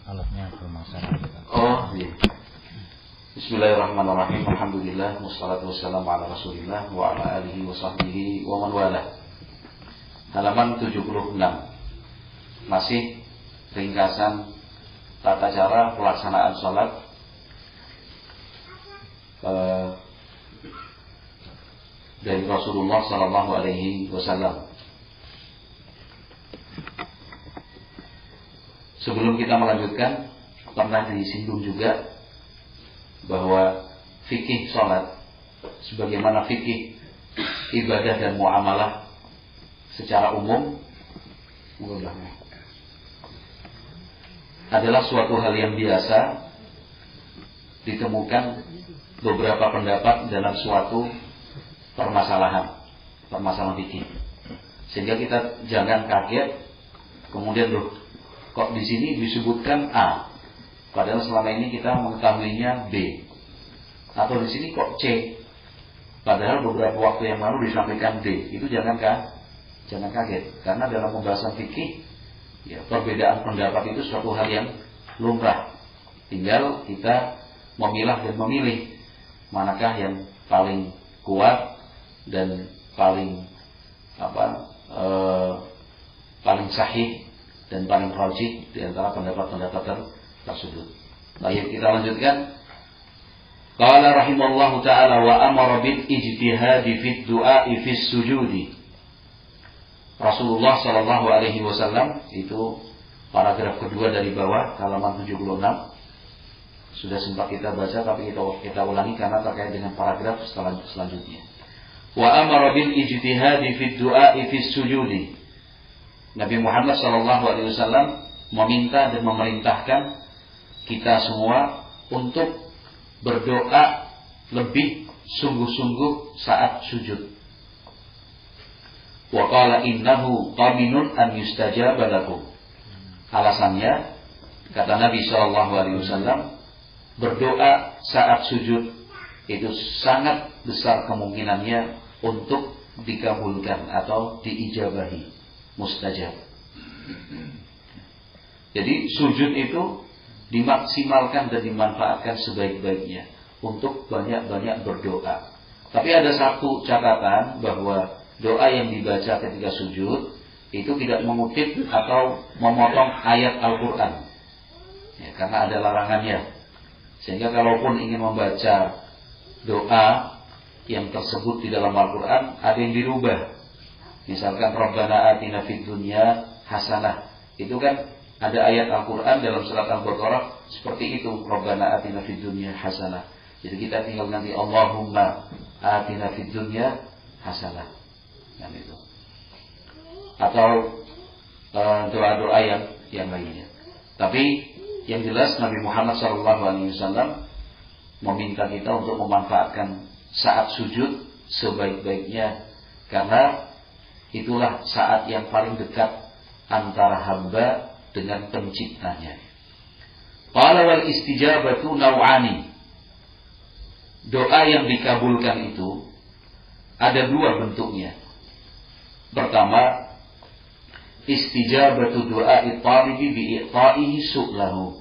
alatnya bermasalah. Oh iya. Bismillahirrahmanirrahim. Alhamdulillah wassalatu wassalamu ala Rasulillah wa ala alihi wa sahbihi wa man wala. Halaman 76. Masih ringkasan tata cara pelaksanaan salat dari Rasulullah sallallahu alaihi wasallam. Sebelum kita melanjutkan, pernah disinggung juga bahwa fikih salat sebagaimana fikih ibadah dan muamalah secara umum adalah suatu hal yang biasa ditemukan beberapa pendapat dalam suatu permasalahan fikih, sehingga kita jangan kaget kemudian kok di sini disebutkan A, padahal selama ini kita mengetahuinya B, atau di sini kok C, padahal beberapa waktu yang lalu disampaikan D. Itu jangan kaget, karena dalam pembahasan fikih ya, perbedaan pendapat itu suatu hal yang lumrah. Tinggal kita memilah dan memilih manakah yang paling kuat dan paling sahih dan paling rajih di antara pendapat-pendapat tersebut. Baik, kita lanjutkan. Qala rahimallahu ta'ala wa amara bil ijtihadi fid du'a'i fis sujudi. Rasulullah sallallahu alaihi wasallam, itu paragraf kedua dari bawah, halaman 76. Sudah sempat kita baca, tapi kita ulangi karena terkait dengan paragraf selanjutnya. Wa amara bil ijtihadi fid du'a'i fis sujudi. Nabi Muhammad SAW meminta dan memerintahkan kita semua untuk berdoa lebih sungguh-sungguh saat sujud. Wa qala innahu qaminun an yustajaba lakum. Alasannya, kata Nabi SAW, berdoa saat sujud itu sangat besar kemungkinannya untuk dikabulkan atau diijabahi, mustajab. Jadi sujud itu dimaksimalkan dan dimanfaatkan sebaik-baiknya untuk banyak-banyak berdoa. Tapi ada satu catatan, bahwa doa yang dibaca ketika sujud itu tidak mengutip atau memotong ayat Al-Quran ya, karena ada larangannya. Sehingga kalaupun ingin membaca doa yang tersebut di dalam Al-Quran, ada yang dirubah. Misalkan Rabbana atina fid dunya hasanah, itu kan ada ayat Al-Quran dalam surat Al-Baqarah seperti itu, Rabbana atina fid dunya hasanah. Jadi kita tinggal nanti Allahumma atina fid dunya hasanah, kan itu. Atau doa-doa yang lainnya. Tapi yang jelas Nabi Muhammad SAW meminta kita untuk memanfaatkan saat sujud sebaik-baiknya, karena itulah saat yang paling dekat antara hamba dengan penciptanya. Qala wal istijabatu naw'ani. Doa yang dikabulkan itu ada dua bentuknya. Pertama, istijabatu du'a'i talibi bi'i'ta'ihi su'lahu.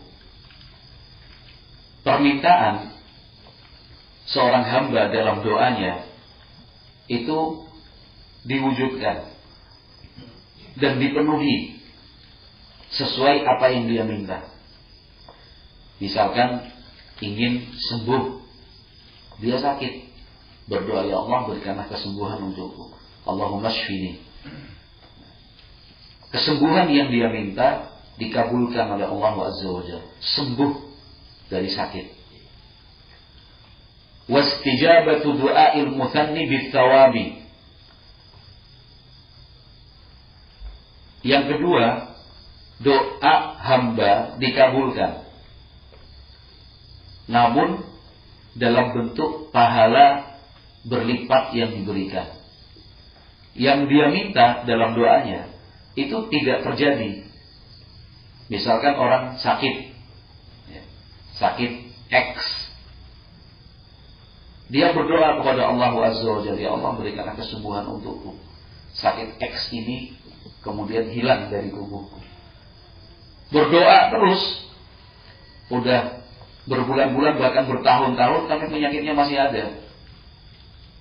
Permintaan seorang hamba dalam doanya itu diwujudkan dan dipenuhi sesuai apa yang dia minta. Misalkan ingin sembuh, dia sakit, berdoa, ya Allah berikanlah kesembuhan untukku, Allahumma shfini. Kesembuhan yang dia minta dikabulkan oleh Allah Azza wa Jalla, sembuh dari sakit. Wastijabatu du'a'il muthanni bithawabi. Yang kedua, doa hamba dikabulkan, namun dalam bentuk pahala berlipat yang diberikan. Yang dia minta dalam doanya itu tidak terjadi. Misalkan orang sakit X, dia berdoa kepada Allah Azza wa Jalla, ya Allah berikanlah kesembuhan untukku, sakit X ini kemudian hilang dari tubuhku. Berdoa terus, udah berbulan-bulan bahkan bertahun-tahun tapi penyakitnya masih ada.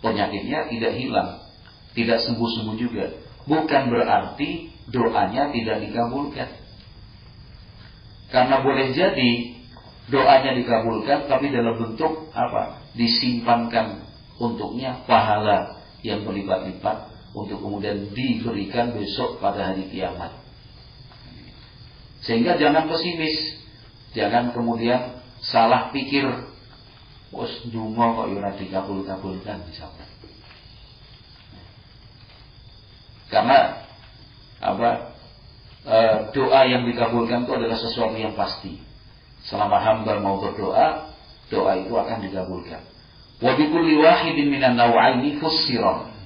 Penyakitnya tidak hilang, tidak sembuh-sembuh juga. Bukan berarti doanya tidak dikabulkan. Karena boleh jadi doanya dikabulkan tapi dalam bentuk apa? Disimpankan untuknya pahala yang berlipat-lipat untuk kemudian diberikan besok pada hari kiamat. Sehingga jangan pesimis, jangan kemudian salah pikir, wes dungo kok ora dikabul-kabulkan misalkan. Karena doa yang dikabulkan itu adalah sesuatu yang pasti. Selama hamba mau berdoa, doa itu akan dikabulkan. Wa bi kulli wahidin minan naw'aini fussiran.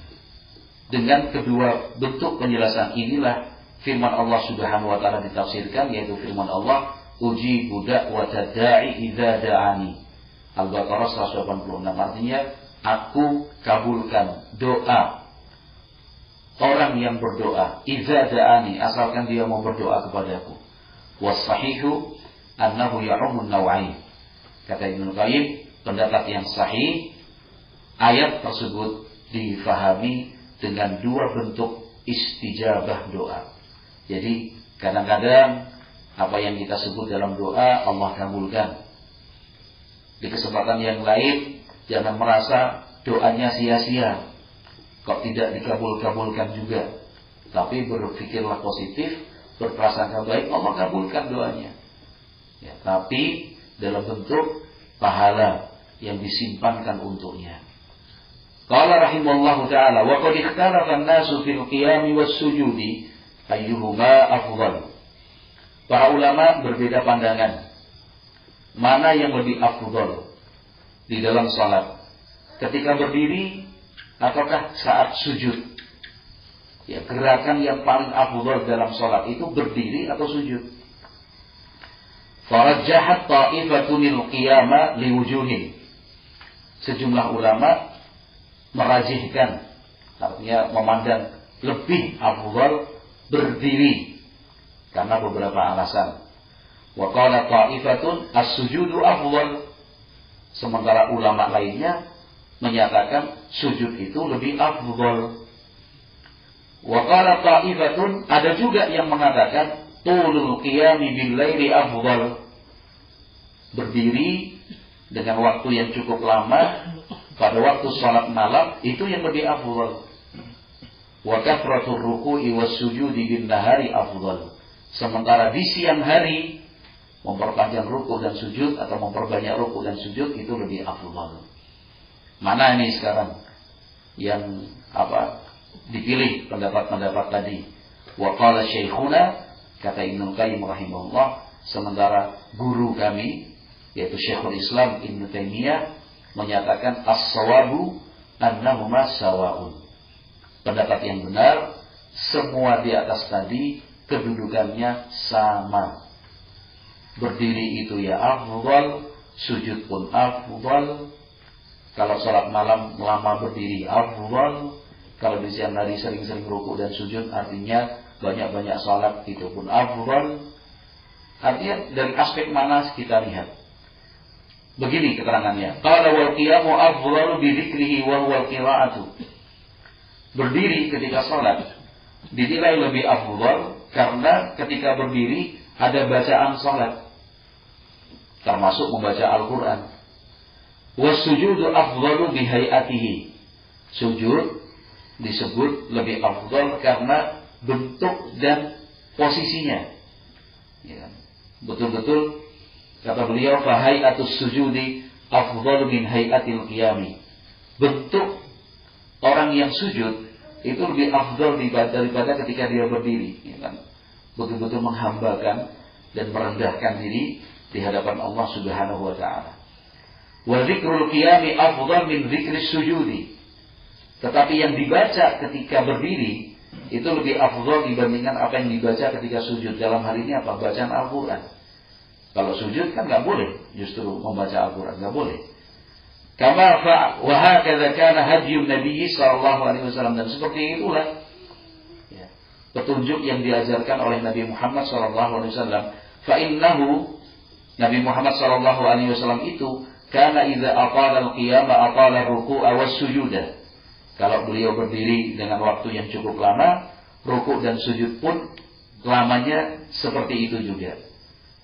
Dengan kedua bentuk penjelasan inilah firman Allah Subhanahu wa taala ditafsirkan, yaitu firman Allah, ujibu da'watad da'i idza da'ani. Al-Baqarah 186, artinya aku kabulkan doa orang yang berdoa idza da'ani, asalkan dia mau berdoa kepadaku. Was-sahihu annahu ya'ummun naw'ain. Kata Ibnu Qayyim, pendapat yang sahih, ayat tersebut difahami dengan dua bentuk istijabah doa. Jadi kadang-kadang apa yang kita sebut dalam doa Allah kabulkan. Di kesempatan yang lain jangan merasa doanya sia-sia, kok tidak dikabul-kabulkan juga. Tapi berpikirlah positif, berprasangka baik, Allah kabulkan doanya. Ya, tapi dalam bentuk pahala yang disimpankan untuknya. Qala rahimallahu ta'ala, wa qad ikhtalafa an-nasu fil qiyami was-sujudi ayyuhuma afdal. Para ulama berbeda pandangan, mana yang lebih afdal di dalam salat, ketika berdiri ataukah saat sujud. Ya, gerakan yang paling afdal dalam salat itu berdiri atau sujud. Farajjahat ta'ifatunil qiyama liwujuhin. Sejumlah ulama merajihkan, artinya memandang lebih afdal berdiri karena beberapa alasan. Wa qala ta'ifatun as-sujudu afdal. Sementara ulama lainnya menyatakan sujud itu lebih afdal. Wa qala ta'ifatun, ada juga yang mengatakan tulul qiyami bil laili afdal. Berdiri dengan waktu yang cukup lama pada waktu salat malam itu yang lebih afdal. Wa kathratur ruku'i was sujudi bin nahari afdal. Sementara di siang hari memperpanjang ruku dan sujud atau memperbanyak ruku dan sujud itu lebih afdal. Mana ini sekarang yang dipilih pendapat-pendapat tadi? Wa qala syekhuna, kata Ibnu Qayyim rahimahullah, sementara guru kami yaitu Syekhul Islam Ibnu Taimiyah menyatakan as-sawabu annahuma sawa'un. Pendapat yang benar, semua di atas tadi kedudukannya sama. Berdiri itu ya afdal, sujud pun afdal. Kalau salat malam lama berdiri afdal. Kalau di siang hari sering-sering rukuk dan sujud, artinya banyak-banyak salat, itu pun afdal. Artinya dari aspek mana kita lihat. Begini keterangannya. Qala wal qiyamu afdalu bi dzikrihi wa huwa al-qira'atu. Berdiri ketika salat dinilai lebih afdal karena ketika berdiri ada bacaan salat, termasuk membaca Al-Qur'an. Was-sujudu afdalu bi hay'atihi. Sujud disebut lebih afdal karena bentuk dan posisinya. Ya, betul-betul kata beliau, fa hay'atus sujudi afdalu min hay'atil qiyami. Bentuk orang yang sujud itu lebih afdal daripada ketika dia berdiri, ya kan? Betul-betul menghambakan dan merendahkan diri di hadapan Allah Subhanahu wa taala. Wa dzikrul qiyami afdal min dzikris sujudi. Tetapi yang dibaca ketika berdiri itu lebih afdal dibandingkan apa yang dibaca ketika sujud. Dalam hal ini apa? Bacaan Al-Qur'an. Kalau sujud kan nggak boleh justru membaca Al-Qur'an, nggak boleh. Kama wa hakadza kana hadyun Nabi sallallahu alaihi wasallam, dan seperti itulah ya, petunjuk yang diajarkan oleh Nabi Muhammad sallallahu alaihi wasallam. Fa innahu Nabi Muhammad sallallahu alaihi wasallam itu kana idza aqala al-qiyama aqala ar-ruku'a was-sujuda. Kalau beliau berdiri dengan waktu yang cukup lama, rukuk dan sujud pun lamanya seperti itu juga.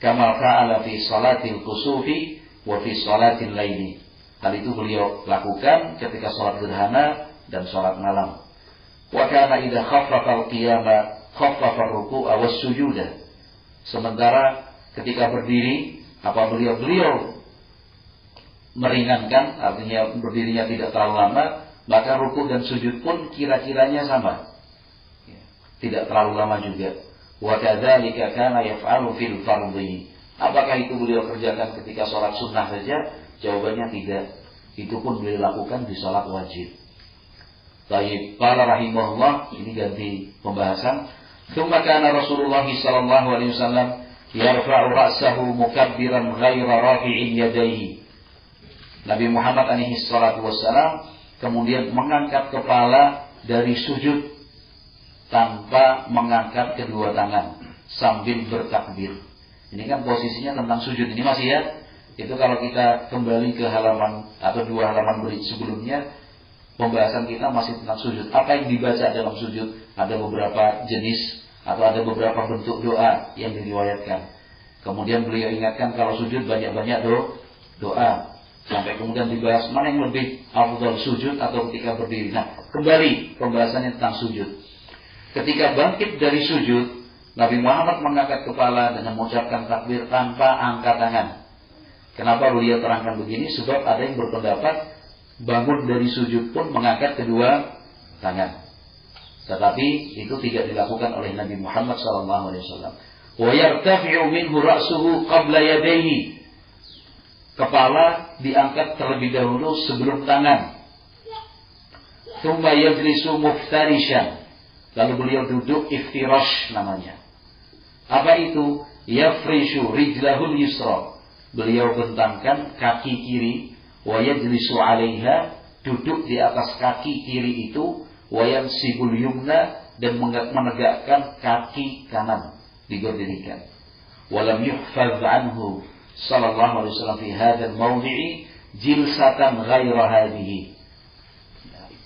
Kama fa'ala fi salatil kusufi wa fi salatil laili. Hal itu beliau lakukan ketika salat gerhana dan salat malam. Wa kana idza khaffafa al-qiyama khaffafa ar-ruku'a was-sujuda. Sementara ketika berdiri, beliau meringankan, artinya berdirinya tidak terlalu lama, maka rukuk dan sujud pun kira-kiranya sama. Tidak terlalu lama juga. Wa kadzalika kana yaf'alu fil fardhi. Apakah itu beliau kerjakan ketika sholat sunnah saja? Jawabannya tidak. Itu pun beliau lakukan di sholat wajib. Baik, qala rahimahullah, ini ganti pembahasan. Tsumma kana Rasulullah sallallahu alaihi wasallam yarfa'u ra'sahu mukabbiran ghaira rafi'in yadayhi. Nabi Muhammad alaihi salatu wassalam kemudian mengangkat kepala dari sujud tanpa mengangkat kedua tangan sambil bertakbir. Ini kan posisinya tentang sujud. Ini masih ya. Itu kalau kita kembali ke halaman atau 2 halaman sebelumnya, pembahasan kita masih tentang sujud. Apa yang dibaca dalam sujud? Ada beberapa jenis atau ada beberapa bentuk doa yang diriwayatkan. Kemudian beliau ingatkan kalau sujud banyak-banyak doa. Sampai kemudian dibahas mana yang lebih afdal, sujud atau ketika berdiri. Nah, kembali pembahasannya tentang sujud. Ketika bangkit dari sujud, Nabi Muhammad mengangkat kepala dengan mengucapkan takbir tanpa angkat tangan. Kenapa beliau terangkan begini? Sebab ada yang berpendapat bangun dari sujud pun mengangkat kedua tangan. Tetapi itu tidak dilakukan oleh Nabi Muhammad SAW. Wa yartafi'u minhu ra'suhu qabla yadayhi. Kepala diangkat terlebih dahulu sebelum tangan. Tsumma yajlisu muftarishan. Lalu beliau duduk iftirash namanya. Apa itu? Yafrishu rijlahul yusra. Beliau bentangkan kaki kiri. Wa yajlisu alaiha. Duduk di atas kaki kiri itu. Wa yansibul yumna. Dan menegakkan kaki kanan. Diberdirikan. Walam yuhfaz anhu sallallahu alaihi wasallam fi hadzal mawdi'i jilsatan ghaira hadhihi.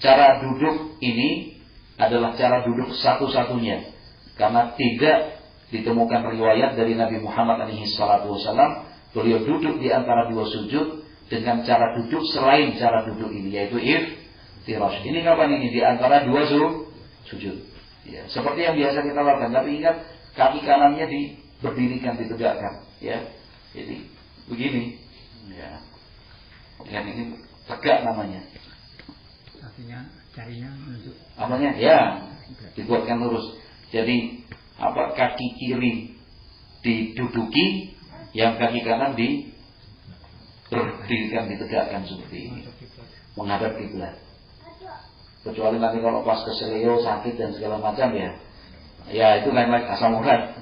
Cara duduk ini adalah cara duduk satu-satunya, karena tidak ditemukan riwayat dari Nabi Muhammad alaihi salatu wasallam beliau duduk di antara 2 sujud dengan cara duduk selain cara duduk ini, yaitu iftirash. Ini kapan ini? Di antara 2 sujud. Ya, seperti yang biasa kita lakukan, tapi ingat kaki kanannya diberdirikan, ditegakkan, ya. Jadi begini, ya. Dan ini tegak namanya. Artinya jarinya menunjuk. Apanya? Ya, dibuatkan lurus. Jadi kaki kiri diduduki, yang kaki kanan diberdirikan, ditegakkan seperti ini, menghadap kiblat. Kecuali nanti kalau pas keseleo sakit dan segala macam ya itu lain-lain, asam urat.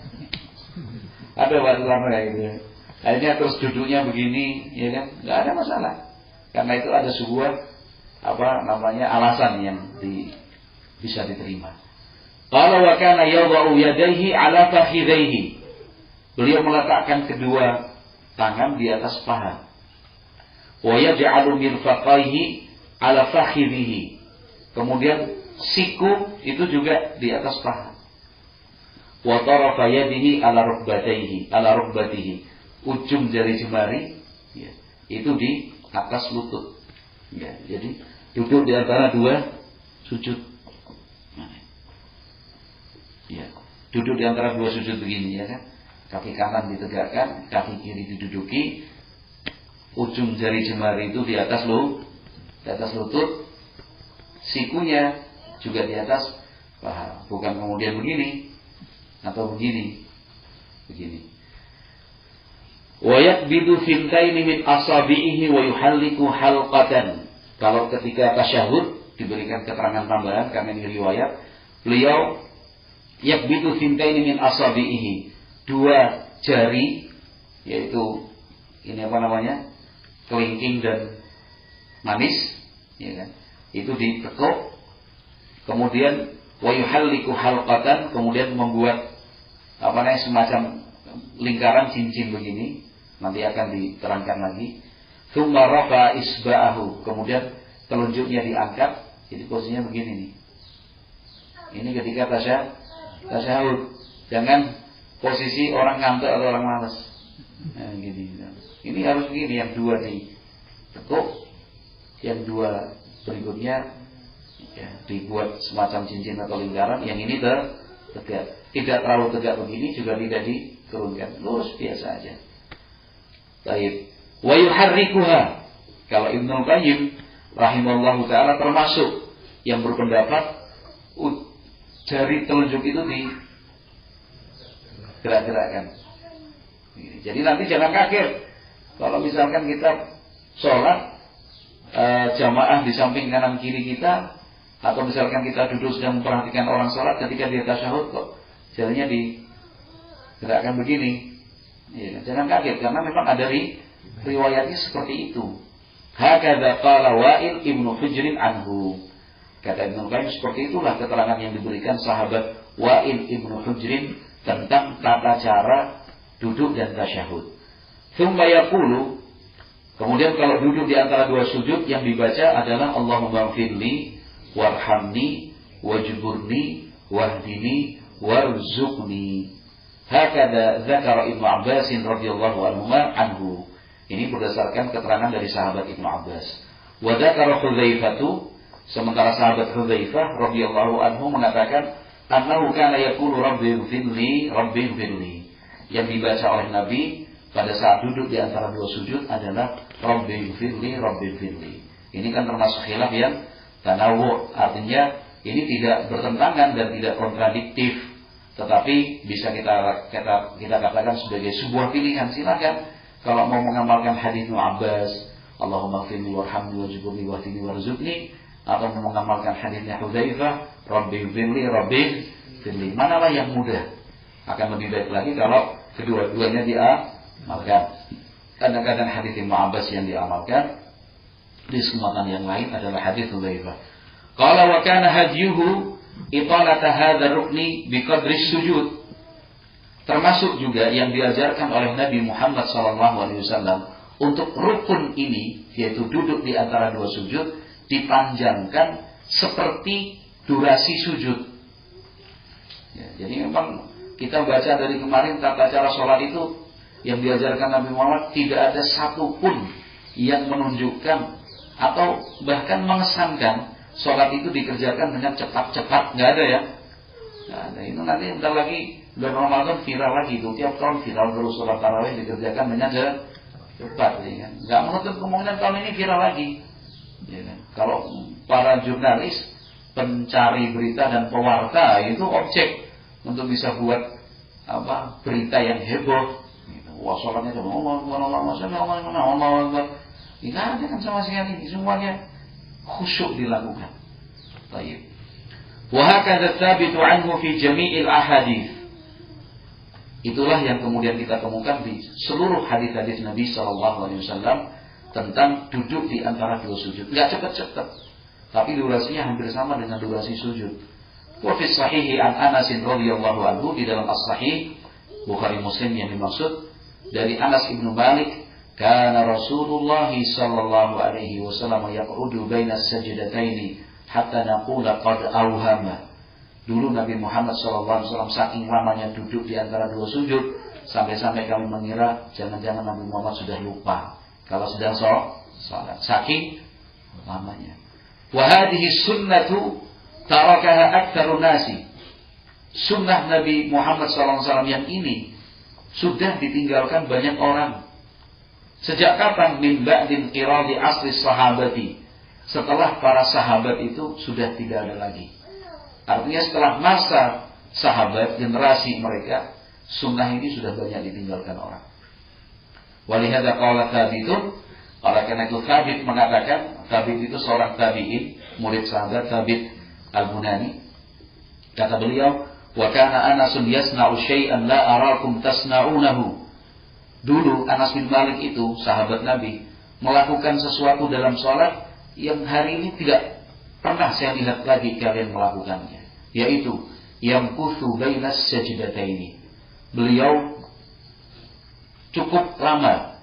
Ada warna kayak gitu. Akhirnya terus duduknya begini, ya kan? Nggak ada masalah. Karena itu ada sebuah alasan yang bisa diterima. Qala wa kana yadh'u yadayhi 'ala fakhidhayhi. Beliau meletakkan kedua tangan di atas paha. Wa yaj'alu mirfaqaihi 'ala fakhidhihi. Kemudian siku itu juga di atas paha. Wa tarafa yadihi 'ala rukbatihi. Ujung jari jemari itu di atas lutut. Ya, jadi duduk di antara 2 sujud. Ya, duduk di antara 2 sujud begini, ya kan? Kaki kanan ditegakkan, kaki kiri diduduki, ujung jari jemari itu di atas lutut, sikunya juga di atas paha. Bukan kemudian begini atau begini. Wa yaqbidu fintaini min asabihi wa yuhalliku halqatan. Kalau ketika tasyahud diberikan keterangan tambahan karena ini riwayat, beliau yaqbidu fintaini min asabihi, 2 jari, yaitu ini kelingking dan manis, ya kan? Itu ditekuk, kemudian wa yuhalliku halqatan, kemudian membuat semacam lingkaran cincin begini. Nanti akan diterangkan lagi. Tsumma rafa isba'ahu, kemudian telunjuknya diangkat. Jadi posisinya begini nih. Ini ketika tasyahud. Jangan posisi orang ngantuk atau orang malas. Nah, gini. Ini harus begini, yang dua nih tekuk, yang dua berikutnya ya, dibuat semacam cincin atau lingkaran. Yang ini tegak. Tidak terlalu tegak begini, juga tidak diturunkan. Lurus biasa aja. Baik. Wa yuharrikuha. Kalau Ibnu Qayyim rahimahullahu taala termasuk yang berpendapat jari telunjuk itu digerak-gerakkan. Jadi nanti jangan kaget kalau misalkan kita sholat jamaah di samping kanan kiri kita, atau misalkan kita duduk sedang memperhatikan orang sholat, ketika dia tasyahud kok jarinya digerakkan begini. Ya, jangan kaget karena memang ada riwayatnya seperti itu. Hakadza qala Wa'il ibnu Hujrin anhu. Kata Ibnu Qayyim, seperti itulah keterangan yang diberikan sahabat Wa'il ibnu Hujrin tentang tata cara duduk dan tasyahud. Tsumma yaqulu, kemudian kalau duduk di antara dua sujud yang dibaca adalah Allahumma ighfirli warhamni wajburni wahdini warzuqni. Hakadza dzakara Ibnu Abbas radhiyallahu anhu. Ini berdasarkan keterangan dari sahabat Ibnu Abbas. Wa dzakara Hudzaifah, sementara sahabat Hudzaifah radhiyallahu anhu mengatakan annahu kana yaqulu rabbighfirli rabbighfirli. Yang dibaca oleh Nabi pada saat duduk di antara dua sujud adalah rabbighfirli rabbighfirli. Ini kan termasuk khilaf yang tanawwu', artinya ini tidak bertentangan dan tidak kontradiktif, tetapi bisa kita katakan sebagai sebuah pilihan. Silakan kalau mau mengamalkan hadis Ibnu Abbas, Allahumma ighfirli warhamni wajburni wahdini warzuqni, atau mau mengamalkan hadisnya Hudzaifah, rabbighfirli rabbighfirli, manalah yang mudah. Akan lebih baik lagi kalau kedua-duanya diamalkan. Kadang-kadang hadis Ibnu Abbas yang diamalkan, di kesempatan yang lain adalah hadis Hudzaifah. Qala wa kana hadyuhu italata hadzal rukni biqadri sujud. Termasuk juga yang diajarkan oleh Nabi Muhammad SAW untuk rukun ini, yaitu duduk di antara dua sujud, dipanjangkan seperti durasi sujud. Ya, jadi memang kita baca dari kemarin tata cara sholat itu yang diajarkan Nabi Muhammad, tidak ada satupun yang menunjukkan atau bahkan mengesankan sholat itu dikerjakan dengan cepat-cepat. Nggak ada ya. Nggak ada. Itu nanti bentar lagi bulan Ramadan viral lagi itu, tiap tahun viral terus sholat tarawih dikerjakan dengan cepat, ya kan? Nggak menutup kemungkinan tahun ini viral lagi, ya kan? Kalau para jurnalis, pencari berita dan pewarta itu objek untuk bisa buat berita yang heboh. Gitu. Wah, sholatnya coba Allah, ini ada kan sama sekali, semuanya khusyuk dilakukan. Baik. Wa hakadza tsabitu anhu fi jami'il ahadits. Itulah yang kemudian kita temukan di seluruh hadis-hadis Nabi SAW tentang duduk di antara dua sujud. Enggak cepat-cepat, tapi durasinya hampir sama dengan durasi sujud. Wa fi sahihi an Anas radhiyallahu anhu, di dalam as-sahih Bukhari Muslim yang dimaksud dari Anas bin Malik, kana Rasulullah sallallahu alaihi wasallam yaq'udu baina as-sajdataini hatta naqula qad awhama. Dulu Nabi Muhammad SAW saking lamanya duduk di antara dua sujud, sampai-sampai kami mengira jangan-jangan Nabi Muhammad sudah lupa kalau sedang sholat, saking lamanya. Wa hadhihi sunnatu tarakaha aktsarun nasi. Sunnah Nabi Muhammad SAW yang ini sudah ditinggalkan banyak orang. Sejak kapan? Min ba'din qiradi asli sahabati. Setelah para sahabat itu sudah tidak ada lagi. Artinya setelah masa sahabat, generasi mereka, sunnah ini sudah banyak ditinggalkan orang. Walihada qala Thabitun, oleh karena itu Thabit mengatakan, Thabit itu seorang tabi'in, murid sahabat Thabit Al-Bunani. Kata beliau, wa kana Anasun yasna'u syai'an la arakum tasna'unahu. Dulu Anas bin Malik itu sahabat Nabi melakukan sesuatu dalam sholat yang hari ini tidak pernah saya lihat lagi kalian melakukannya, yaitu yamkuthu bainas sajdataini. Beliau cukup lama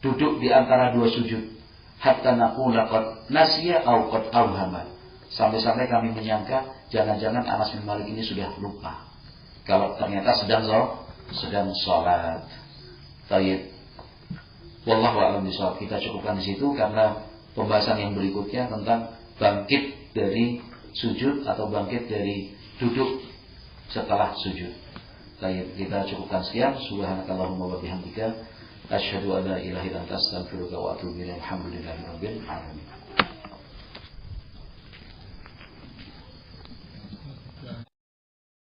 duduk di antara dua sujud, hatta naqula qad nasiya aw qad awhama. Sampai-sampai kami menyangka jangan-jangan Anas bin Malik ini sudah lupa kalau ternyata sedang sholat. Baik. Wallahu a'lam bishawab. Kita cukupkan di situ karena pembahasan yang berikutnya tentang bangkit dari sujud atau bangkit dari duduk setelah sujud. Baik, kita cukupkan sekian. Subhanakallahumma wa bihamdika asyhadu an la ilaha illa anta astaghfiruka wa atubu ilaik. Alhamdulillahirabbil alamin.